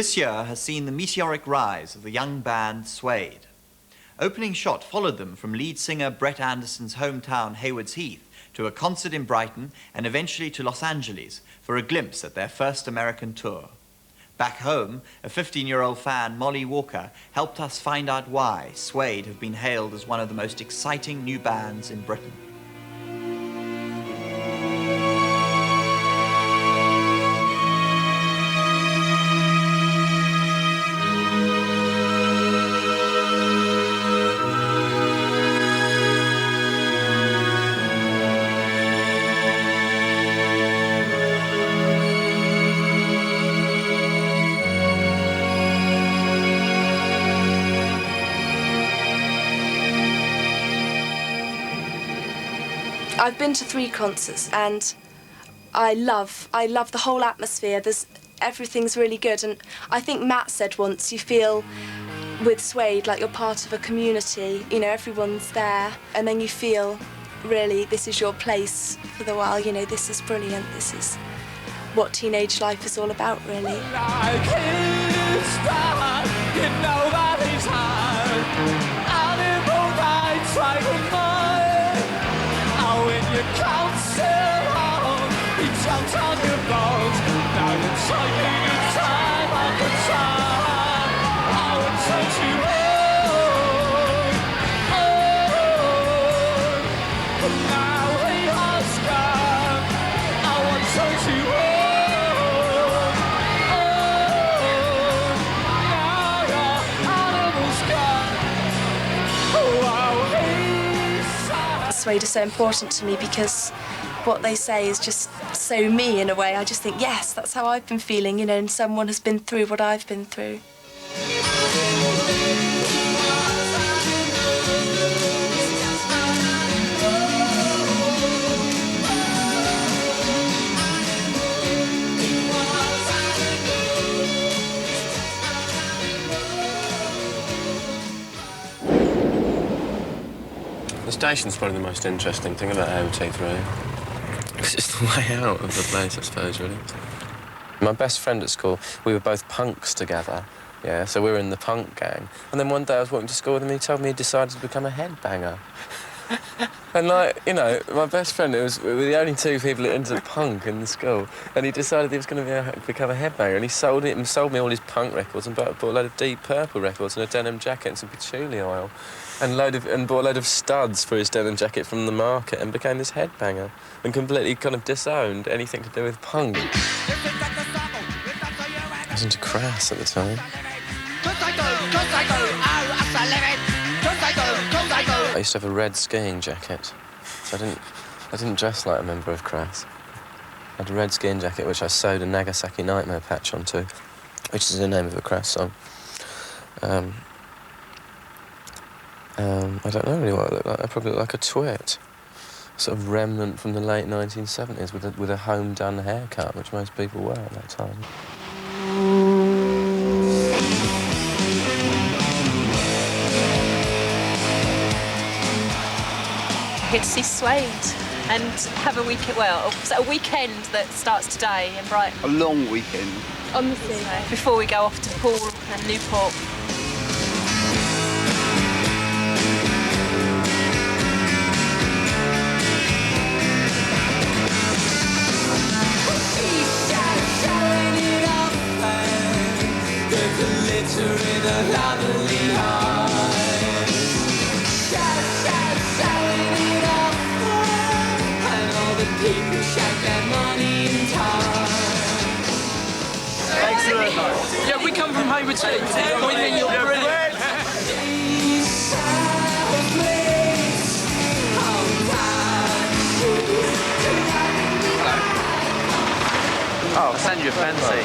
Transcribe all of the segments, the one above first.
This year has seen the meteoric rise of the young band Suede. Opening shot followed them from lead singer Brett Anderson's hometown Haywards Heath to a concert in Brighton and eventually to Los Angeles for a glimpse at their first American tour. Back home, a 15-year-old fan, Molly Walker, helped us find out why Suede have been hailed as one of the most exciting new bands in Britain. I've been to 3 concerts and I love the whole atmosphere. Everything's really good, and I think Matt said once, you feel with Suede like you're part of a community, you know, everyone's there, and then you feel really this is your place for the while, you know, this is brilliant, this is what teenage life is all about, really. Like his star, you know that he's hard. Animal rights like a mine. Oh, when you can't sit home, he jumps on your boat. Now you're taking your time after time. I would take you home. Oh, but now he has gone. I would take you home. Oh, now your animal's gone. Oh, he's Suede is so important to me because what they say is just so me in a way. I just think, yes, that's how I've been feeling, you know, and someone has been through what I've been through. The station's probably the most interesting thing about OT3. It's just the way out of the place, I suppose, really. My best friend at school, we were both punks together, yeah, so we were in the punk gang. And then one day I was walking to school with him and he told me he decided to become a headbanger. And, like, you know, my best friend, we were the only 2 people into punk in the school, and he decided he was going to become a headbanger, and he sold me all his punk records and bought a load of Deep Purple records and a denim jacket and some patchouli oil. And bought a load of studs for his denim jacket from the market and became this headbanger and completely kind of disowned anything to do with punk. I was into Crass at the time. I used to have a red skiing jacket, so I didn't dress like a member of Crass. I had a red skiing jacket which I sewed a Nagasaki Nightmare patch onto, which is the name of a Crass song. I don't know really what I look like. I probably look like a twit. Sort of remnant from the late 1970s with a home-done haircut, which most people wear at that time. Here to see Suede and have a weekend that starts today in Brighton. A long weekend. On the sea. Before we go off to Poole and Newport. excellent. Yeah, we come from Haywards Heath. We think you're brilliant. Oh, I'll send you a fancy.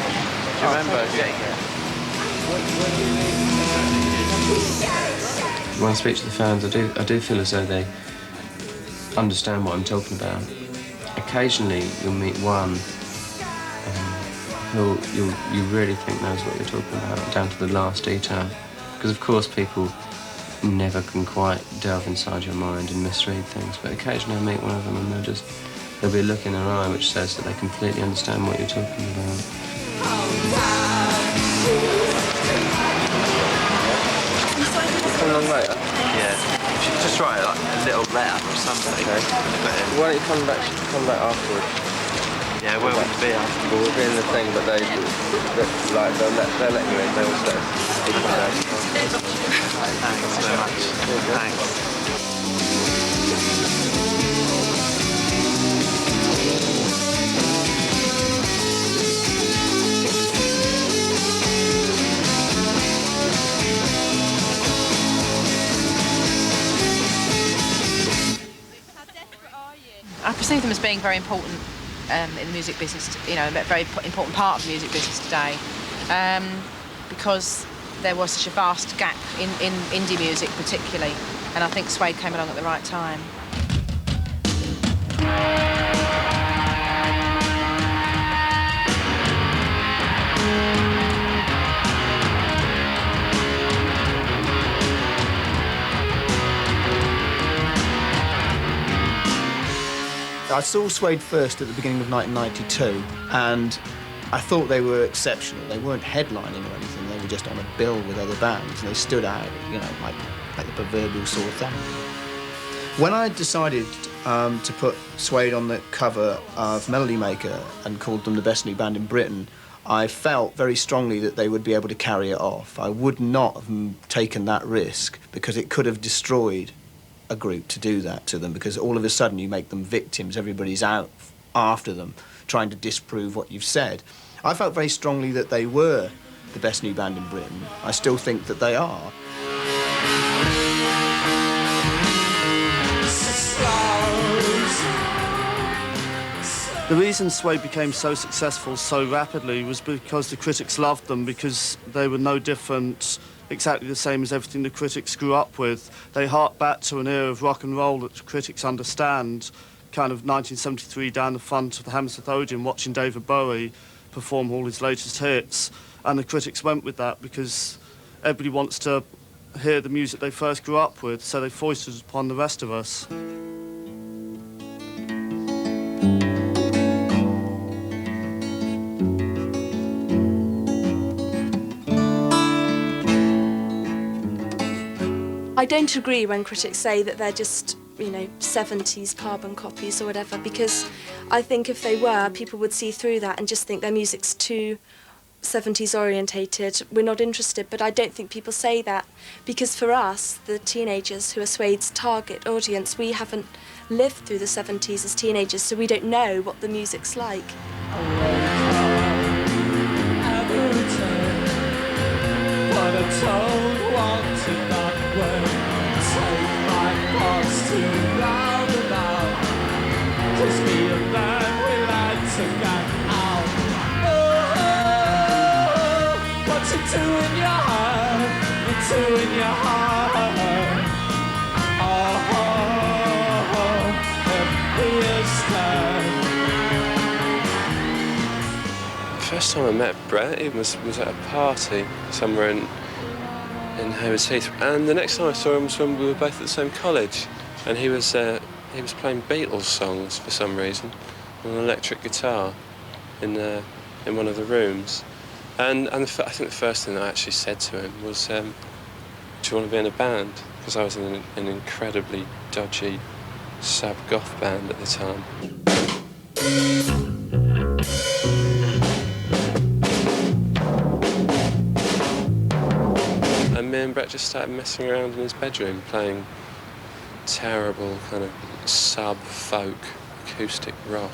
Do you remember? Yeah. When I speak to the fans, I do feel as though they understand what I'm talking about. Occasionally, you'll meet one who you really think knows what you're talking about, down to the last detail. Because of course, people never can quite delve inside your mind and misread things. But occasionally, I meet one of them, and there'll be a look in their eye which says that they completely understand what you're talking about. along later? Yeah. You should just write like a little letter or something. Okay. Why don't you come back afterwards? Yeah, where would you be after? Well, we'll be in the thing, but they'll let you in. They always let us. Thanks so much. Thanks. I perceive them as being very important in the music business, you know, a very important part of the music business today, because there was such a vast gap in indie music particularly, and I think Suede came along at the right time. I saw Suede first at the beginning of 1992, and I thought they were exceptional. They weren't headlining or anything, they were just on a bill with other bands, and they stood out, you know, like the proverbial sore thumb. When I decided to put Suede on the cover of Melody Maker and called them the best new band in Britain, I felt very strongly that they would be able to carry it off. I would not have taken that risk because it could have destroyed a group to do that to them, because all of a sudden you make them victims. Everybody's out after them, trying to disprove what you've said. I felt very strongly that they were the best new band in Britain. I still think that they are. The reason Suede became so successful so rapidly was because the critics loved them, because they were no different, exactly the same as everything the critics grew up with. They hark back to an era of rock and roll that the critics understand, kind of 1973 down the front of the Hammersmith Odeon, watching David Bowie perform all his latest hits. And the critics went with that because everybody wants to hear the music they first grew up with, so they foisted it upon the rest of us. I don't agree when critics say that they're just, you know, 70s carbon copies or whatever, because I think if they were, people would see through that and just think their music's too 70s orientated. We're not interested, but I don't think people say that, because for us, the teenagers who are Suede's target audience, we haven't lived through the 70s as teenagers, so we don't know what the music's like. First time I met Brett, it was at a party somewhere in Haywards Heath, and the next time I saw him was when we were both at the same college, and he was playing Beatles songs for some reason on an electric guitar in one of the rooms, and I think the first thing I actually said to him was, "Do you want to be in a band?" Because I was in an incredibly dodgy sub-goth band at the time. And me and Brett just started messing around in his bedroom, playing terrible kind of sub-folk acoustic rock.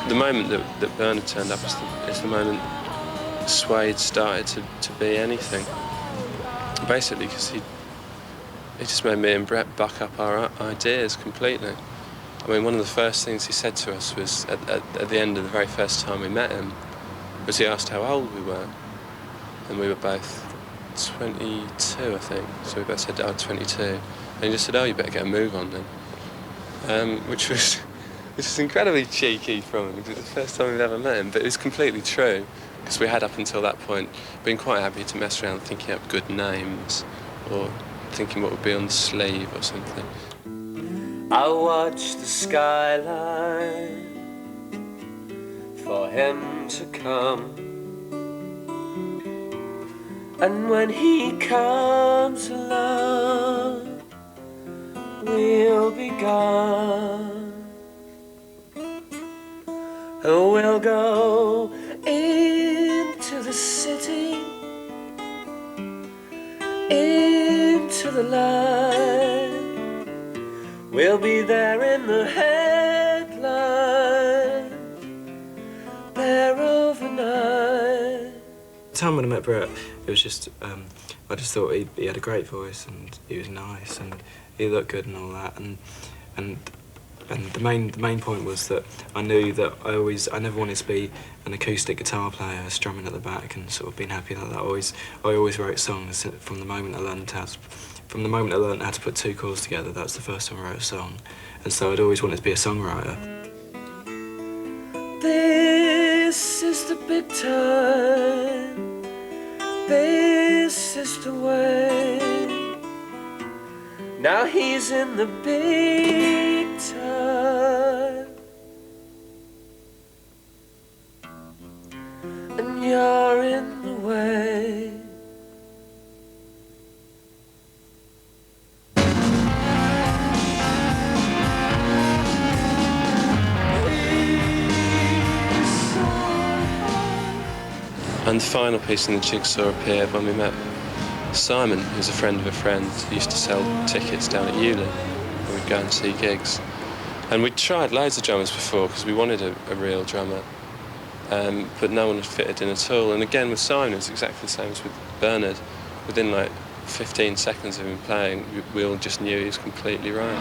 The moment that Bernard turned up is the moment Suede started to be anything. Basically, because he just made me and Brett buck up our ideas completely. I mean, one of the first things he said to us was, at the end of the very first time we met him, was he asked how old we were. And we were both 22, I think. So we both said, "Oh, 22. And he just said, "Oh, you better get a move on then." Which was incredibly cheeky from him, because it was the first time we'd ever met him. But it was completely true, because we had up until that point been quite happy to mess around thinking up good names or thinking what would be on the sleeve or something. I watch the skyline for him to come, and when he comes along, we'll be gone. We'll go into the city, into the light. We'll be there in the headline, there overnight. The time when I met Brett, it was just, I just thought he had a great voice and he was nice and he looked good and all that. And the main point was that I knew that I never wanted to be an acoustic guitar player strumming at the back and sort of being happy like that. I always wrote songs from the moment I learned how to put two chords together. That was the first time I wrote a song, and so I'd always wanted to be a songwriter. This is the big time. This is the way. Now he's in the big time, and you're in the way. And the final piece in the jigsaw appeared when we met Simon, who's a friend of a friend, who used to sell tickets down at Ewley, and we'd go and see gigs. And we'd tried loads of drummers before because we wanted a real drummer, but no one had fitted in at all. And again with Simon, it was exactly the same as with Bernard. Within like 15 seconds of him playing, we all just knew he was completely right.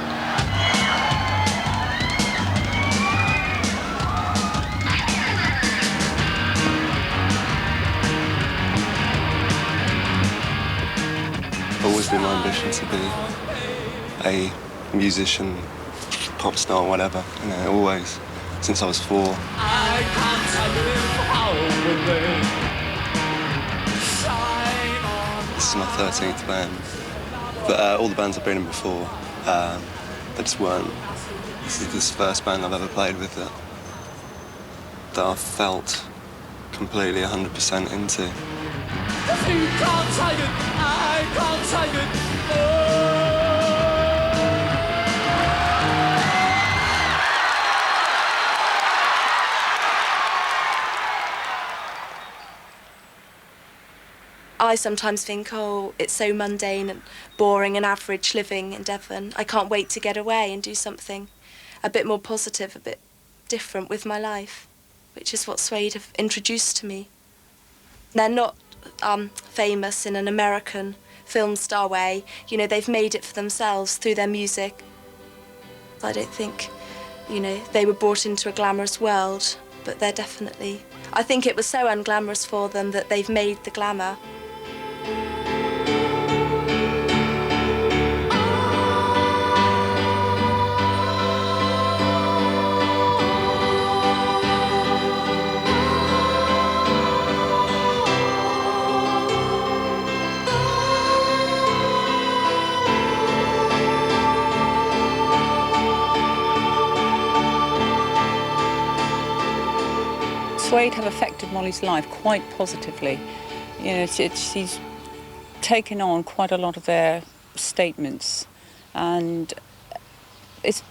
Always been my ambition to be a musician, pop star, whatever, you know, always, since I was 4. This is my 13th band, but all the bands I've been in before, they just weren't. This is the first band I've ever played with that I felt completely 100% into. You can't take it, I can't take it. I sometimes think, oh, it's so mundane and boring and average living in Devon. I can't wait to get away and do something a bit more positive, a bit different with my life, which is what Suede have introduced to me. They're not famous in an American film star way. You know, they've made it for themselves through their music. I don't think, you know, they were brought into a glamorous world, but they're definitely... I think it was so unglamorous for them that they've made the glamour. Suede have affected Molly's life quite positively. You know, she's taken on quite a lot of their statements, and it's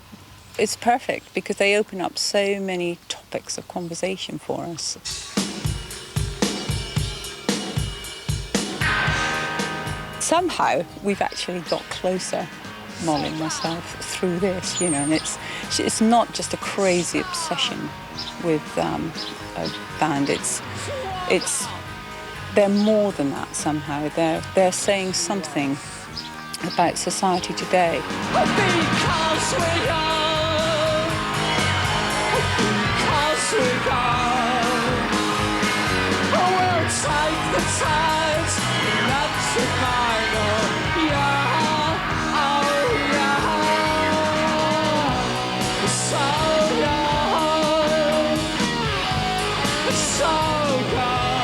perfect because they open up so many topics of conversation for us. Somehow we've actually got closer, Molly and myself, through this, you know, and it's not just a crazy obsession with a band. They're more than that somehow. They're saying something about society today. Because we are, we'll take the tides, that's the final, yeah, oh yeah, so young, so young,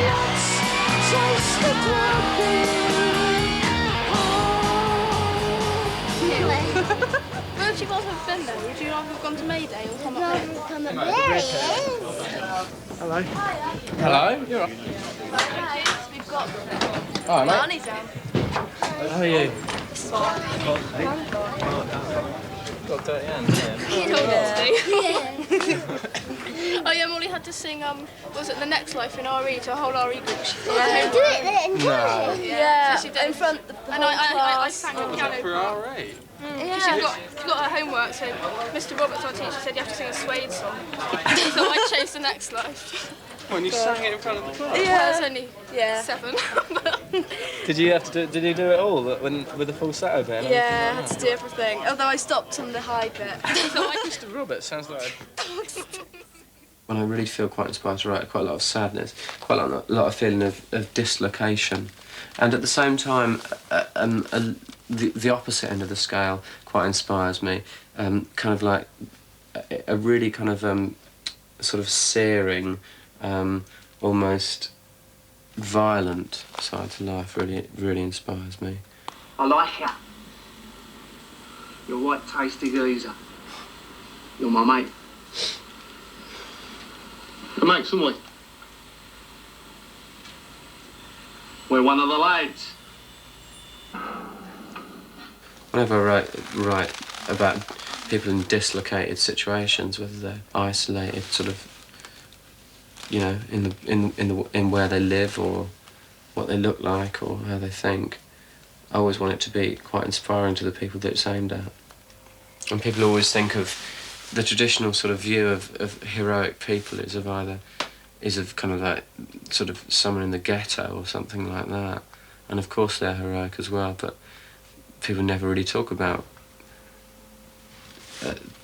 let's taste the blue. Where would you guys have been then? Would you rather have gone to Mayday or come up here? Hello. Hello, you're right. We've got Hi, mate. Barney's down. How are you? Got dirty hands, Oh yeah, Molly had to sing, was it The Next Life in RE to a whole RE group? Yeah. Do it then. No. Yeah, So she did in front of the and whole I class. sang the piano. For RE? Yeah. She got her homework, so Mr. Roberts, our teacher, said you have to sing a Suede song. So I chose The Next Life. When you sang it in front of the class? Yeah, I was only Yeah. 7. Did you have to do? Did you do it all with the falsetto bit? Yeah, I had to do everything. Although I stopped on the high bit. Mr. Roberts sounds like. When I really feel quite inspired to write, quite a lot of sadness, quite a lot of feeling of dislocation, and at the same time, the opposite end of the scale quite inspires me. Kind of like a really kind of sort of searing, almost violent side to life really inspires me. I like you. You're a white tasty geezer. You're my mate. We're mates, aren't we? We're one of the lads. Whenever I write about people in dislocated situations, whether they're isolated, sort of, you know, in where they live or what they look like or how they think, I always want it to be quite inspiring to the people that it's aimed at. And people always think of the traditional sort of view of heroic people is of kind of like sort of someone in the ghetto or something like that. And of course they're heroic as well, but people never really talk about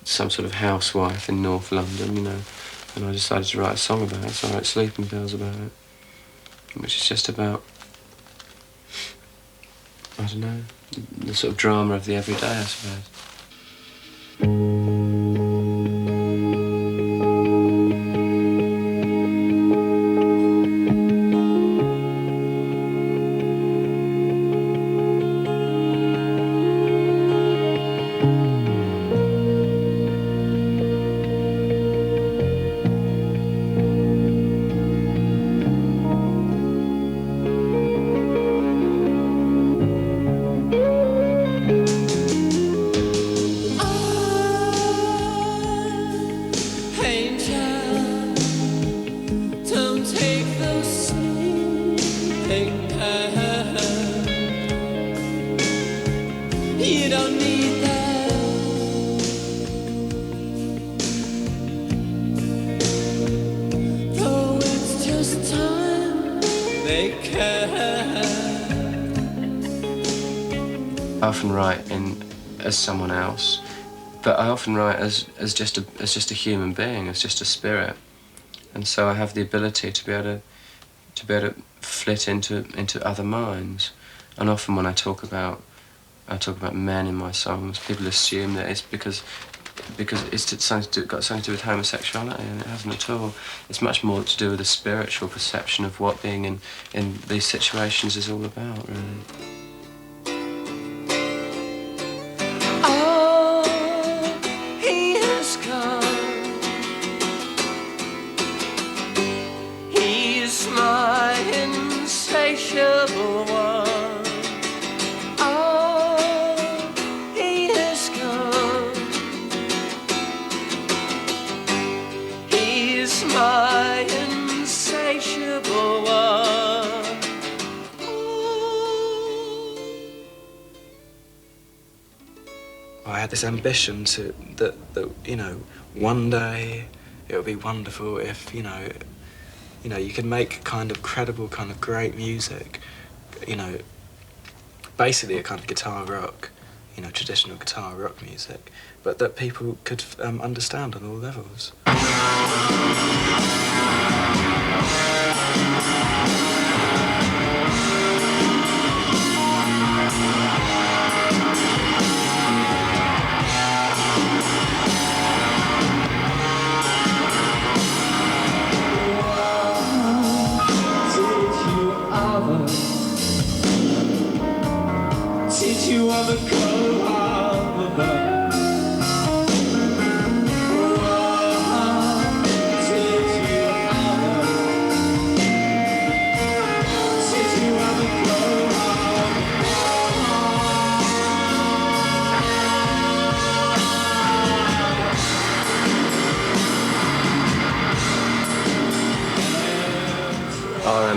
some sort of housewife in North London, you know. And I decided to write a song about it, so I wrote Sleeping Pills about it, which is just about, I don't know, the sort of drama of the everyday, I suppose. I often write as someone else, but I often write as just a human being, as just a spirit, and so I have the ability to be able to flit into other minds. And often when I talk about men in my songs, people assume that it's because it's got something to do with homosexuality, and it hasn't at all. It's much more to do with a spiritual perception of what being in these situations is all about, really. Insatiable one. Oh, he has come. He's my insatiable one. I had this ambition that you know, one day it would be wonderful if you know, you could make kind of credible, kind of great music, you know, basically a kind of guitar rock, you know, traditional guitar rock music, but that people could understand on all levels. Did you ever go out of the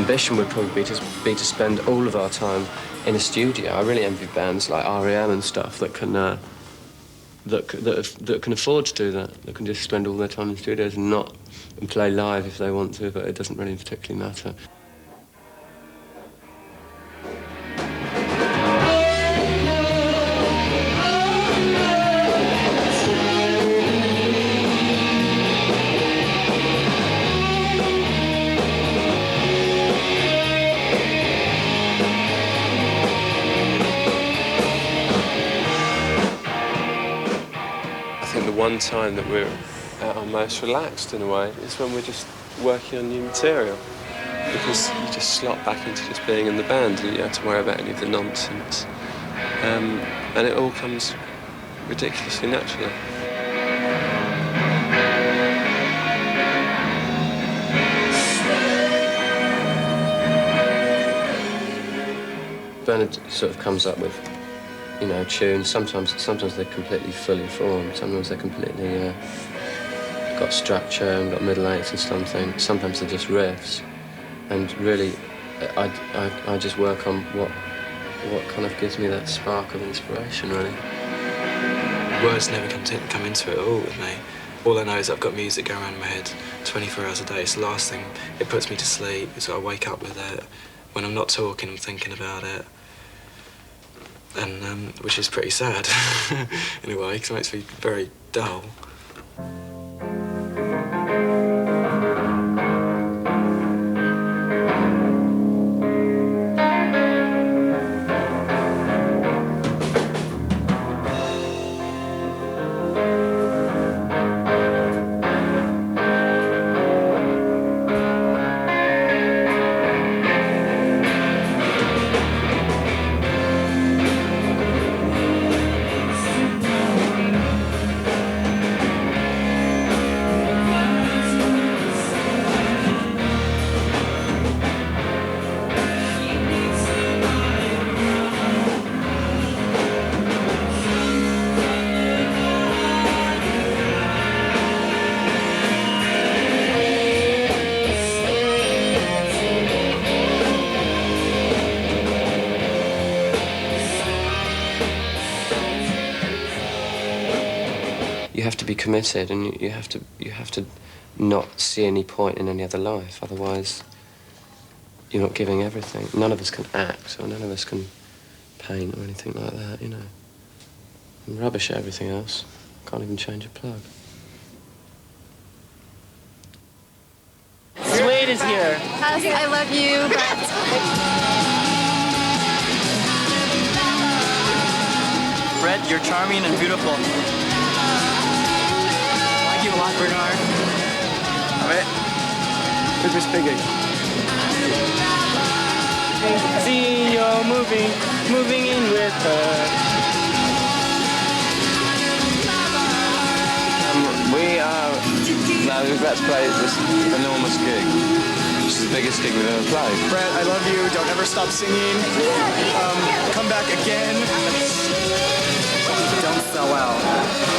ambition would probably be to spend all of our time in a studio. I really envy bands like R.E.M. and stuff that can that can afford to do that. That can just spend all their time in studios and play live if they want to, but it doesn't really particularly matter. I think the one time that we're at our most relaxed, in a way, is when we're just working on new material. Because you just slot back into just being in the band and you don't have to worry about any of the nonsense. And it all comes ridiculously naturally. Bernard sort of comes up with, you know, tunes. Sometimes they're completely fully formed. Sometimes they're completely got structure and got middle eights and something. Sometimes they're just riffs. And really, I just work on what kind of gives me that spark of inspiration, really. Words never come into it at all with me. All I know is I've got music going around in my head 24 hours a day. It's the last thing. It puts me to sleep, so I wake up with it. When I'm not talking, I'm thinking about it. And which is pretty sad in a way, because it makes me very dull. You have to be committed, and you have to not see any point in any other life. Otherwise, you're not giving everything. None of us can act, or none of us can paint or anything like that. You know, I'm rubbish at everything else. Can't even change a plug. Suede is here. I love you, but... Fred, you're charming and beautiful. I like you a lot, Bernard. Wait. Who's Miss Piggy? See you moving in with her. We're about to play this enormous gig, which is the biggest gig we've ever played. Brett, I love you. Don't ever stop singing. Come back again. Don't sell out.